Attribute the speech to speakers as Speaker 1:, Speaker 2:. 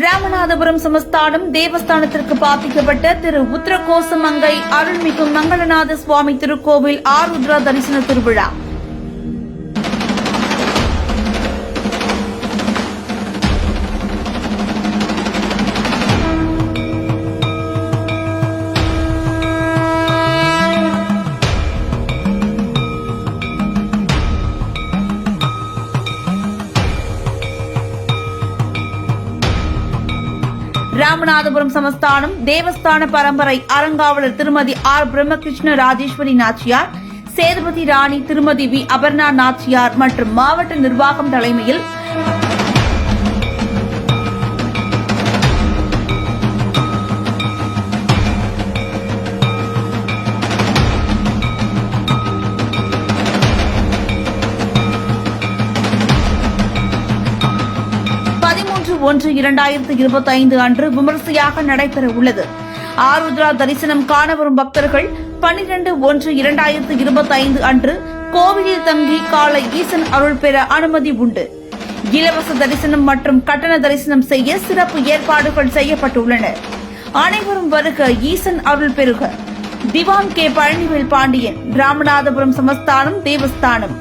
Speaker 1: ராமநாதபுரம் சமஸ்தானம் தேவஸ்தானத்திற்கு பாதிக்கப்பட்ட திரு உத்தரகோசமங்கை அருள்மிகு மங்களநாத சுவாமி திருக்கோவில் ஆருத்ரா தரிசன திருவிழா ராமநாதபுரம் சமஸ்தானம் தேவஸ்தான பரம்பரை அறங்காவலர் திருமதி ஆர் பிரம்மகிருஷ்ண ராஜேஸ்வரி நாச்சியார், சேதுபதி ராணி திருமதி வி அபர்ணா நாச்சியார் மற்றும் மாவட்ட நிர்வாகம் தலைமையில் ஒன்று 2025 அன்று விமரிசையாக நடைபெற உள்ளது. ஆருத்ரா தரிசனம் காண வரும் பக்தர்கள் 12/1/2025 அன்று கோவிலில் தங்கி காலை ஈசன் அருள் பெற அனுமதி உண்டு. இலவச தரிசனம் மற்றும் கட்டண தரிசனம் செய்ய சிறப்பு ஏற்பாடுகள் செய்யப்பட்டுள்ளன. அனைவரும் வருக, ஈசன் அருள் பெறுக. திவான் கே. பழனிவேல் பாண்டியன், ராமநாதபுரம் சமஸ்தானம் தேவஸ்தானம்.